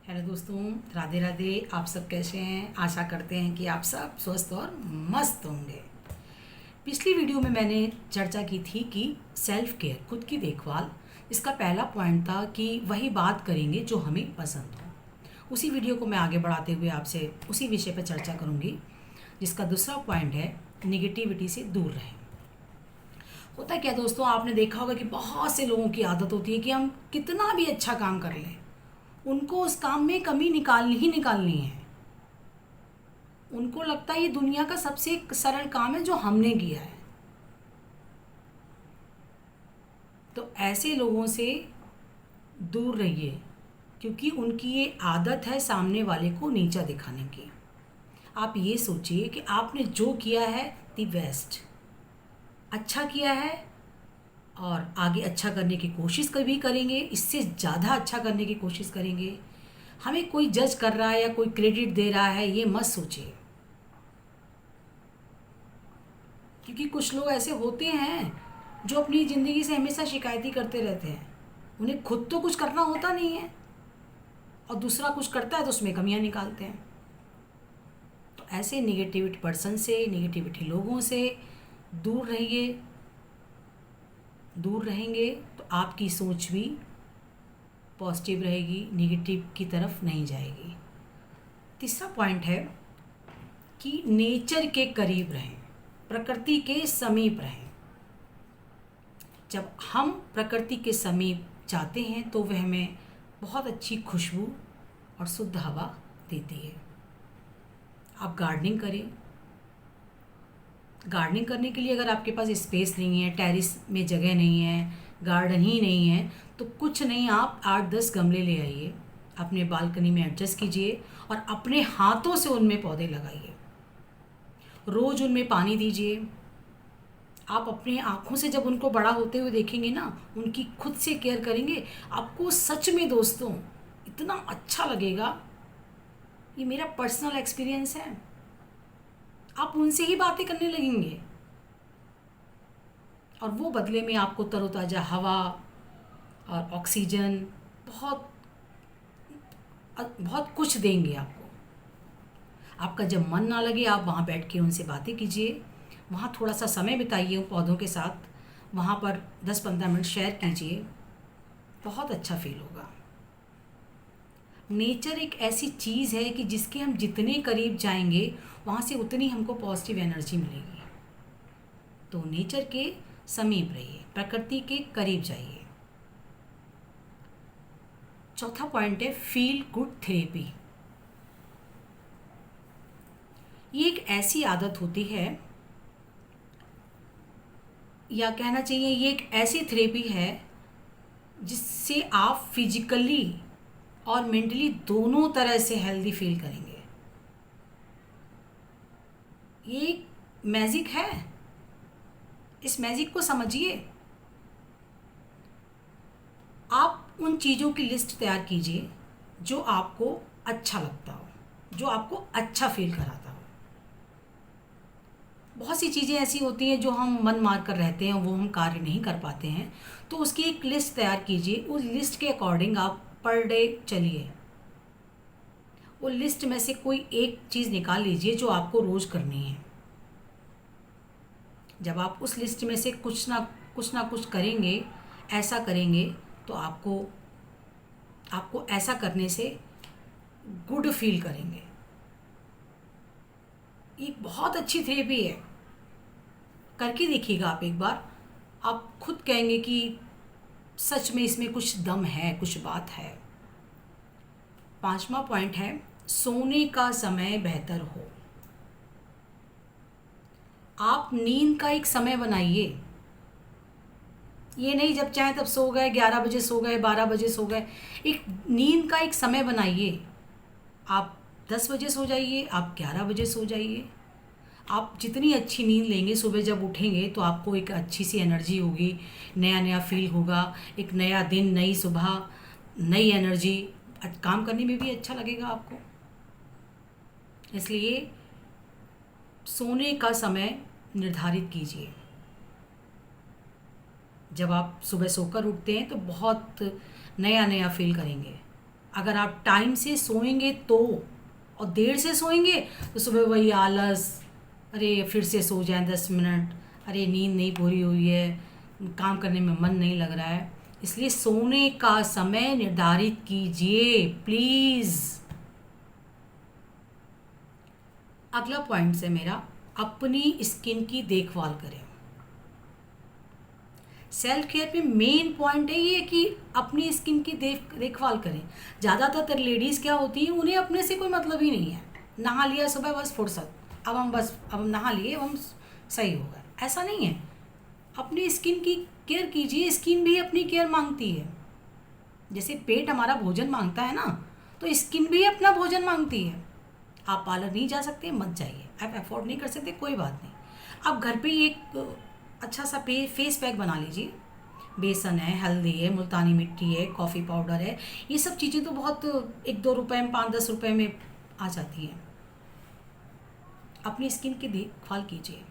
Hello दोस्तों, राधे राधे। आप सब कैसे हैं? आशा करते हैं कि आप सब स्वस्थ और मस्त होंगे। पिछली वीडियो में मैंने चर्चा की थी कि सेल्फ केयर, खुद की देखभाल, इसका पहला पॉइंट था कि वही बात करेंगे जो हमें पसंद हो। उसी वीडियो को मैं आगे बढ़ाते हुए आपसे उसी विषय पर चर्चा करूंगी, जिसका दूसरा पॉइंट है निगेटिविटी से दूर रहें। होता क्या दोस्तों, आपने देखा होगा कि बहुत से लोगों की आदत होती है कि हम कितना भी अच्छा काम कर लें, उनको उस काम में कमी निकालनी ही निकालनी है। उनको लगता है ये दुनिया का सबसे सरल काम है जो हमने किया है। तो ऐसे लोगों से दूर रहिए, क्योंकि उनकी ये आदत है सामने वाले को नीचा दिखाने की। आप ये सोचिए कि आपने जो किया है दी बेस्ट, अच्छा किया है, और आगे अच्छा करने की कोशिश कभी करेंगे, इससे ज़्यादा अच्छा करने की कोशिश करेंगे। हमें कोई जज कर रहा है या कोई क्रेडिट दे रहा है, ये मत सोचिए, क्योंकि कुछ लोग ऐसे होते हैं जो अपनी ज़िंदगी से हमेशा शिकायती करते रहते हैं। उन्हें खुद तो कुछ करना होता नहीं है, और दूसरा कुछ करता है तो उसमें कमियां निकालते हैं। तो ऐसे निगेटिविटी पर्सन से, निगेटिविटी लोगों से दूर रहिए। दूर रहेंगे तो आपकी सोच भी पॉजिटिव रहेगी, निगेटिव की तरफ नहीं जाएगी। तीसरा पॉइंट है कि नेचर के करीब रहें, प्रकृति के समीप रहें। जब हम प्रकृति के समीप जाते हैं तो वह हमें बहुत अच्छी खुशबू और शुद्ध हवा देती है। आप गार्डनिंग करें। गार्डनिंग करने के लिए अगर आपके पास स्पेस नहीं है, टेरेस में जगह नहीं है, गार्डन ही नहीं है, तो कुछ नहीं, आप 8-10 गमले ले आइए, अपने बालकनी में एडजस्ट कीजिए और अपने हाथों से उनमें पौधे लगाइए। रोज़ उनमें पानी दीजिए। आप अपनी आँखों से जब उनको बड़ा होते हुए देखेंगे ना, उनकी खुद से केयर करेंगे, आपको सच में दोस्तों इतना अच्छा लगेगा। ये मेरा पर्सनल एक्सपीरियंस है। आप उनसे ही बातें करने लगेंगे और वो बदले में आपको तरोताज़ा हवा और ऑक्सीजन बहुत बहुत कुछ देंगे आपको। आपका जब मन ना लगे, आप वहाँ बैठ के उनसे बातें कीजिए, वहाँ थोड़ा सा समय बिताइए पौधों के साथ, वहाँ पर 10-15 मिनट शेयर कीजिए, बहुत अच्छा फील होगा। नेचर एक ऐसी चीज़ है कि जिसके हम जितने करीब जाएंगे वहाँ से उतनी हमको पॉजिटिव एनर्जी मिलेगी। तो नेचर के समीप रहिए, प्रकृति के करीब जाइए। चौथा पॉइंट है फील गुड थेरेपी। ये एक ऐसी आदत होती है, या कहना चाहिए ये एक ऐसी थेरेपी है जिससे आप फिजिकली और मेंटली दोनों तरह से हेल्दी फील करेंगे। ये एक मैजिक है, इस मैजिक को समझिए। आप उन चीज़ों की लिस्ट तैयार कीजिए जो आपको अच्छा लगता हो, जो आपको अच्छा फील कराता हो। बहुत सी चीज़ें ऐसी होती हैं जो हम मन मार कर रहते हैं, वो हम कार्य नहीं कर पाते हैं, तो उसकी एक लिस्ट तैयार कीजिए। उस लिस्ट के अकॉर्डिंग आप पर डे चलिए। वो लिस्ट में से कोई एक चीज़ निकाल लीजिए जो आपको रोज़ करनी है। जब आप उस लिस्ट में से कुछ ना कुछ करेंगे, ऐसा करेंगे, तो आपको आपको ऐसा करने से गुड फील करेंगे। ये बहुत अच्छी थेरेपी है, करके देखिएगा आप एक बार। आप खुद कहेंगे कि सच में इसमें कुछ दम है, कुछ बात है। पांचवा पॉइंट है सोने का समय बेहतर हो। आप नींद का एक समय बनाइए। ये नहीं जब चाहे तब सो गए, 11 बजे सो गए, 12 बजे सो गए। एक नींद का एक समय बनाइए। आप 10 बजे सो जाइए, आप 11 बजे सो जाइए। आप जितनी अच्छी नींद लेंगे, सुबह जब उठेंगे तो आपको एक अच्छी सी एनर्जी होगी, नया नया फील होगा, एक नया दिन, नई सुबह, नई एनर्जी, काम करने में भी अच्छा लगेगा आपको। इसलिए सोने का समय निर्धारित कीजिए। जब आप सुबह सोकर उठते हैं तो बहुत नया नया फील करेंगे। अगर आप टाइम से सोएंगे तो, और देर से सोएंगे तो सुबह वही आलस, अरे फिर से सो जाएं 10 मिनट, अरे नींद नहीं पूरी हुई है, काम करने में मन नहीं लग रहा है। इसलिए सोने का समय निर्धारित कीजिए प्लीज़। अगला पॉइंट है मेरा, अपनी स्किन की देखभाल करें। सेल्फ केयर पे मेन पॉइंट है ये कि अपनी स्किन की देखभाल करें। ज़्यादातर लेडीज़ क्या होती हैं, उन्हें अपने से कोई मतलब ही नहीं है। नहा लिया सुबह बस फुर्सत, अब हम नहा लिए, अब हम सही हो गए, ऐसा नहीं है। अपनी स्किन की केयर कीजिए। स्किन भी अपनी केयर मांगती है। जैसे पेट हमारा भोजन मांगता है ना, तो स्किन भी अपना भोजन मांगती है। आप पार्लर नहीं जा सकते, मत जाइए। आप अफोर्ड नहीं कर सकते, कोई बात नहीं। आप घर पे ही एक अच्छा सा फेस पैक बना लीजिए। बेसन है, हल्दी है, मुल्तानी मिट्टी है, कॉफ़ी पाउडर है, ये सब चीज़ें तो बहुत 1-2 रुपए में, 5-10 रुपए में आ जाती हैं। अपनी स्किन की देखभाल कीजिए।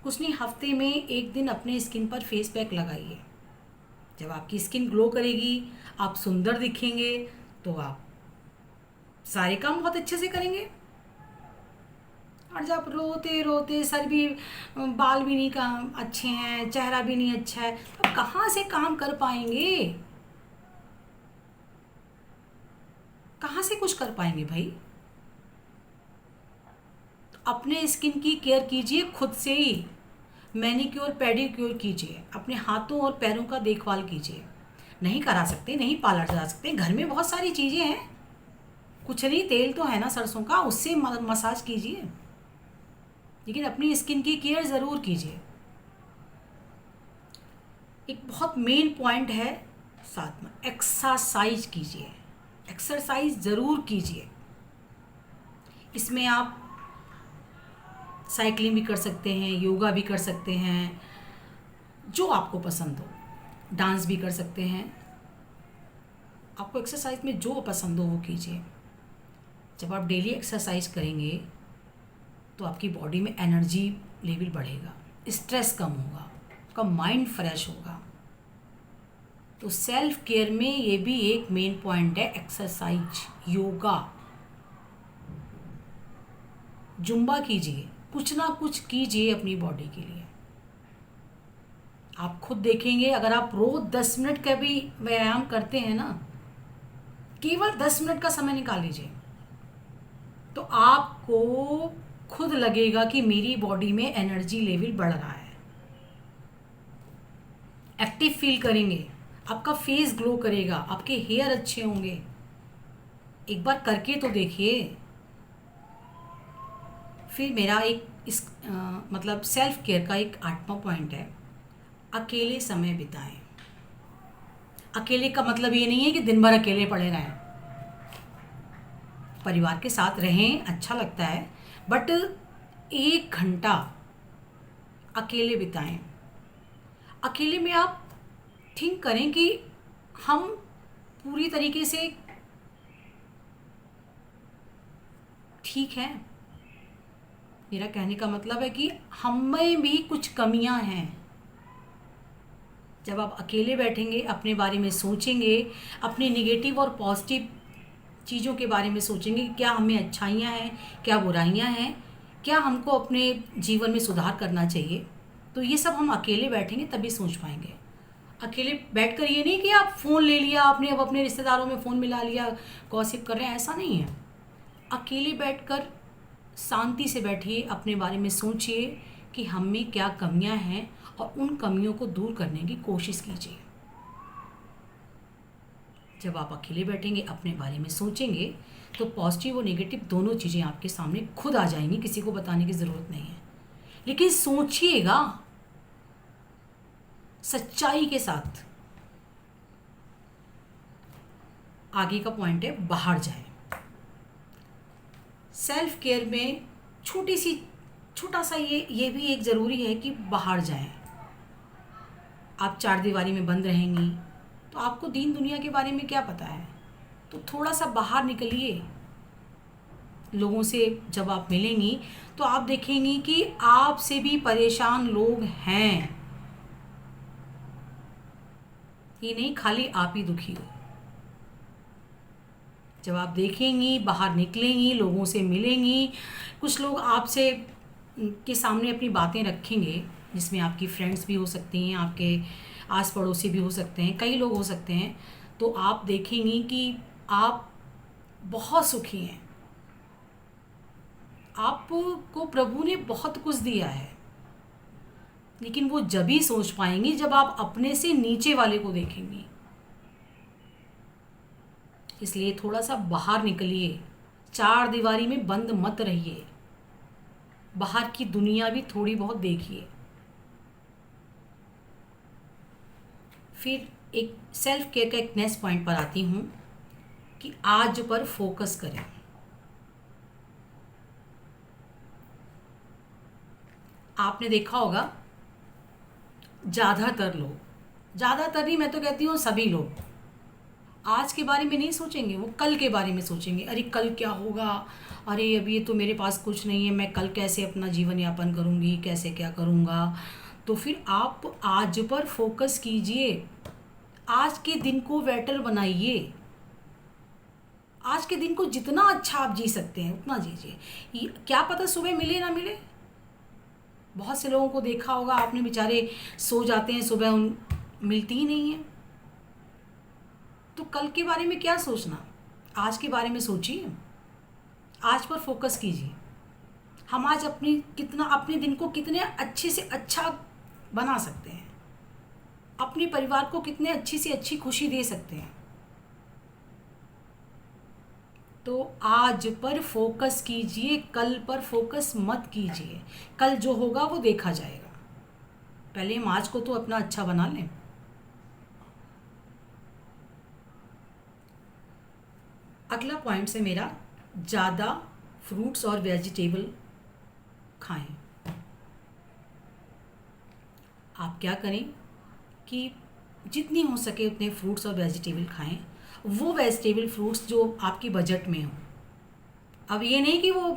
कुछ नहीं, हफ्ते में एक दिन अपने स्किन पर फेस पैक लगाइए। जब आपकी स्किन ग्लो करेगी, आप सुंदर दिखेंगे, तो आप सारे काम बहुत अच्छे से करेंगे। और जब रोते रोते सर भी, बाल भी नहीं काम अच्छे हैं, चेहरा भी नहीं अच्छा है, तो कहाँ से काम कर पाएंगे, कहाँ से कुछ कर पाएंगे भाई। तो अपने स्किन की केयर कीजिए खुद से ही। मैनीक्योर पेडिक्योर कीजिए, अपने हाथों और पैरों का देखभाल कीजिए। नहीं करा सकते, नहीं पार्लर जा सकते, घर में बहुत सारी चीज़ें हैं। कुछ नहीं, तेल तो है ना सरसों का, उससे मसाज कीजिए, लेकिन अपनी स्किन की केयर ज़रूर कीजिए। एक बहुत मेन पॉइंट है साथ में, एक्सरसाइज कीजिए। एक्सरसाइज ज़रूर कीजिए। इसमें आप साइकिलिंग भी कर सकते हैं, योगा भी कर सकते हैं, जो आपको पसंद हो। डांस भी कर सकते हैं। आपको एक्सरसाइज में जो पसंद हो वो कीजिए। जब आप डेली एक्सरसाइज करेंगे तो आपकी बॉडी में एनर्जी लेवल बढ़ेगा, स्ट्रेस कम होगा, आपका माइंड फ्रेश होगा। तो सेल्फ केयर में ये भी एक मेन पॉइंट है, एक्सरसाइज, योगा, जुम्बा कीजिए, कुछ ना कुछ कीजिए अपनी बॉडी के लिए। आप खुद देखेंगे, अगर आप रोज 10 मिनट का भी व्यायाम करते हैं ना, केवल 10 मिनट का समय निकाल लीजिए, तो आपको खुद लगेगा कि मेरी बॉडी में एनर्जी लेवल बढ़ रहा है। एक्टिव फील करेंगे, आपका फेस ग्लो करेगा, आपके हेयर अच्छे होंगे। एक बार करके तो देखिए। फिर मेरा एक मतलब सेल्फ केयर का एक 8वां पॉइंट है, अकेले समय बिताएं। अकेले का मतलब ये नहीं है कि दिन भर अकेले पड़े रहें। परिवार के साथ रहें, अच्छा लगता है, बट 1 घंटा अकेले बिताएं। अकेले में आप थिंक करें कि हम पूरी तरीके से ठीक हैं। मेरा कहने का मतलब है कि हम में भी कुछ कमियां हैं। जब आप अकेले बैठेंगे, अपने बारे में सोचेंगे, अपनी नेगेटिव और पॉजिटिव चीज़ों के बारे में सोचेंगे कि क्या हमें अच्छाइयाँ हैं, क्या बुराइयाँ हैं, क्या हमको अपने जीवन में सुधार करना चाहिए, तो ये सब हम अकेले बैठेंगे तभी सोच पाएंगे। अकेले बैठकर ये नहीं कि आप फ़ोन ले लिया आपने, अब अपने रिश्तेदारों में फ़ोन मिला लिया, गॉसिप कर रहे हैं, ऐसा नहीं है। अकेले बैठकर शांति से बैठिए, अपने बारे में सोचिए कि हम में क्या कमियां हैं और उन कमियों को दूर करने की कोशिश कीजिए। जब आप अकेले बैठेंगे, अपने बारे में सोचेंगे, तो पॉजिटिव और नेगेटिव दोनों चीज़ें आपके सामने खुद आ जाएंगी, किसी को बताने की ज़रूरत नहीं है। लेकिन सोचिएगा सच्चाई के साथ। आगे का पॉइंट है, बाहर जाएं। सेल्फ केयर में छोटा सा ये भी एक ज़रूरी है कि बाहर जाएं। आप 4 दीवारी में बंद रहेंगी तो आपको दीन दुनिया के बारे में क्या पता है। तो थोड़ा सा बाहर निकलिए। लोगों से जब आप मिलेंगी तो आप देखेंगी कि आपसे भी परेशान लोग हैं, ये नहीं खाली आप ही दुखी हो। जब आप देखेंगी, बाहर निकलेंगी, लोगों से मिलेंगी, कुछ लोग आपसे के सामने अपनी बातें रखेंगे, जिसमें आपकी फ्रेंड्स भी हो सकती हैं, आपके आस पड़ोसी भी हो सकते हैं, कई लोग हो सकते हैं, तो आप देखेंगी कि आप बहुत सुखी हैं। आपको प्रभु ने बहुत कुछ दिया है, लेकिन वो जब ही सोच पाएंगी जब आप अपने से नीचे वाले को देखेंगी। इसलिए थोड़ा सा बाहर निकलिए, चार दीवारी में बंद मत रहिए, बाहर की दुनिया भी थोड़ी बहुत देखिए। फिर एक सेल्फ केयर का एक नेक्स्ट पॉइंट पर आती हूँ कि आज पर फोकस करें। आपने देखा होगा ज़्यादातर नहीं, मैं तो कहती हूँ सभी लोग आज के बारे में नहीं सोचेंगे, वो कल के बारे में सोचेंगे। अरे कल क्या होगा, अरे अभी तो मेरे पास कुछ नहीं है, मैं कल कैसे अपना जीवन यापन करूँगी, कैसे क्या करूँगा। तो फिर आप आज पर फोकस कीजिए, आज के दिन को बेटर बनाइए। आज के दिन को जितना अच्छा आप जी सकते हैं उतना जीजिए। क्या पता सुबह मिले ना मिले। बहुत से लोगों को देखा होगा आपने, बेचारे सो जाते हैं, सुबह उन मिलती ही नहीं है। तो कल के बारे में क्या सोचना, आज के बारे में सोचिए, आज पर फोकस कीजिए। हम आज अपने दिन को कितने अच्छे से अच्छा बना सकते हैं, अपने परिवार को कितने अच्छी से अच्छी खुशी दे सकते हैं। तो आज पर फोकस कीजिए, कल पर फोकस मत कीजिए। कल जो होगा वो देखा जाएगा, पहले हम आज को तो अपना अच्छा बना लें। अगला पॉइंट है मेरा, ज़्यादा फ्रूट्स और वेजिटेबल खाएं। आप क्या करें कि जितनी हो सके उतने फ्रूट्स और वेजिटेबल खाएं। वो वेजिटेबल फ्रूट्स जो आपकी बजट में हो। अब ये नहीं कि वो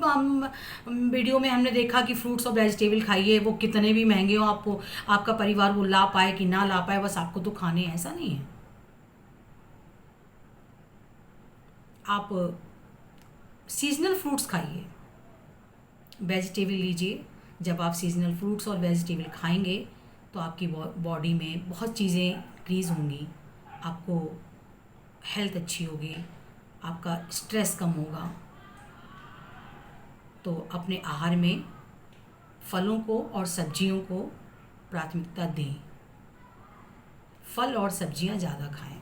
वीडियो में हमने देखा कि फ्रूट्स और वेजिटेबल खाइए, वो कितने भी महंगे हो, आपको आपका परिवार वो ला पाए कि ना ला पाए, बस आपको तो खाने हैं, ऐसा नहीं है। आप सीजनल फ्रूट्स खाइए, वेजिटेबल लीजिए। जब आप सीजनल फ्रूट्स और वेजिटेबल खाएंगे तो आपकी बॉडी में बहुत चीज़ें इंक्रीज़ होंगी, आपको हेल्थ अच्छी होगी, आपका स्ट्रेस कम होगा। तो अपने आहार में फलों को और सब्जियों को प्राथमिकता दें, फल और सब्जियां ज़्यादा खाएं।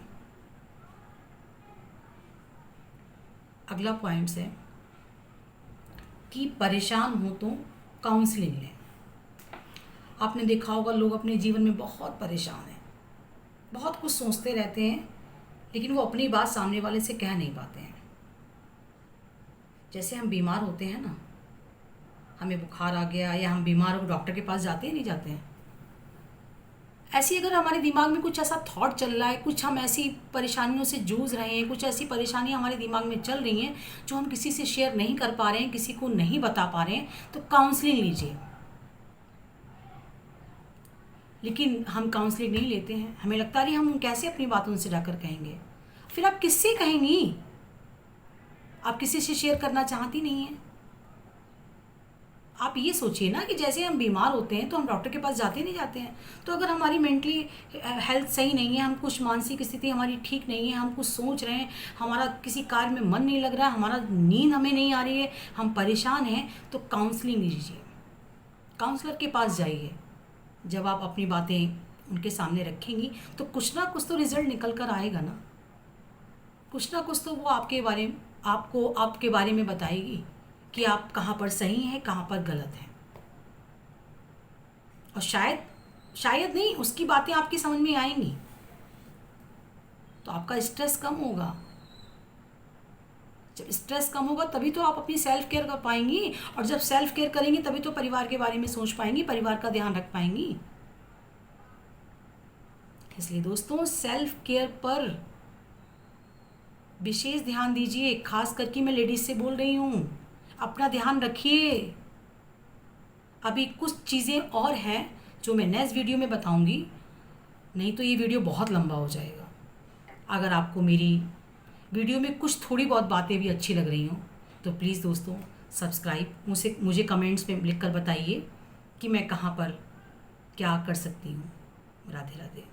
अगला पॉइंट है कि परेशान हो तो काउंसलिंग लें। आपने देखा होगा लोग अपने जीवन में बहुत परेशान हैं, बहुत कुछ सोचते रहते हैं, लेकिन वो अपनी बात सामने वाले से कह नहीं पाते हैं। जैसे हम बीमार होते हैं ना, हमें बुखार आ गया या हम बीमार हो, डॉक्टर के पास जाते हैं नहीं जाते हैं। ऐसी अगर हमारे दिमाग में कुछ ऐसा थॉट चल रहा है, कुछ हम ऐसी परेशानियों से जूझ रहे हैं, कुछ ऐसी परेशानियां हमारे दिमाग में चल रही हैं जो हम किसी से शेयर नहीं कर पा रहे हैं, किसी को नहीं बता पा रहे हैं, तो काउंसलिंग लीजिए। लेकिन हम काउंसलिंग नहीं लेते हैं, हमें लगता है हम कैसे अपनी बातों उनसे जाकर कहेंगे। फिर आप किससे कहेंगी, आप किसी से शेयर करना चाहती नहीं हैं। आप ये सोचिए ना कि जैसे हम बीमार होते हैं तो हम डॉक्टर के पास जाते नहीं जाते हैं। तो अगर हमारी मेंटली हेल्थ सही नहीं है, हम कुछ मानसिक स्थिति हमारी ठीक नहीं है, हम कुछ सोच रहे हैं, हमारा किसी कार्य में मन नहीं लग रहा है, हमारा नींद हमें नहीं आ रही है, हम परेशान हैं, तो काउंसलिंग लीजिए, काउंसलर के पास जाइए। जब आप अपनी बातें उनके सामने रखेंगी तो कुछ ना कुछ तो रिजल्ट निकल कर आएगा ना, कुछ ना कुछ तो वो आपके बारे में बताएगी कि आप कहाँ पर सही हैं, कहाँ पर गलत हैं। और शायद नहीं, उसकी बातें आपकी समझ में आएंगी तो आपका स्ट्रेस कम होगा। जब स्ट्रेस कम होगा तभी तो आप अपनी सेल्फ केयर कर पाएंगी, और जब सेल्फ केयर करेंगी तभी तो परिवार के बारे में सोच पाएंगी, परिवार का ध्यान रख पाएंगी। इसलिए दोस्तों, सेल्फ केयर पर विशेष ध्यान दीजिए। खास करके मैं लेडीज से बोल रही हूँ, अपना ध्यान रखिए। अभी कुछ चीज़ें और हैं जो मैं नेक्स्ट वीडियो में बताऊंगी, नहीं तो ये वीडियो बहुत लंबा हो जाएगा। अगर आपको मेरी वीडियो में कुछ थोड़ी बहुत बातें भी अच्छी लग रही हों तो प्लीज़ दोस्तों सब्सक्राइब, मुझे कमेंट्स में लिख कर बताइए कि मैं कहाँ पर क्या कर सकती हूँ। राधे राधे।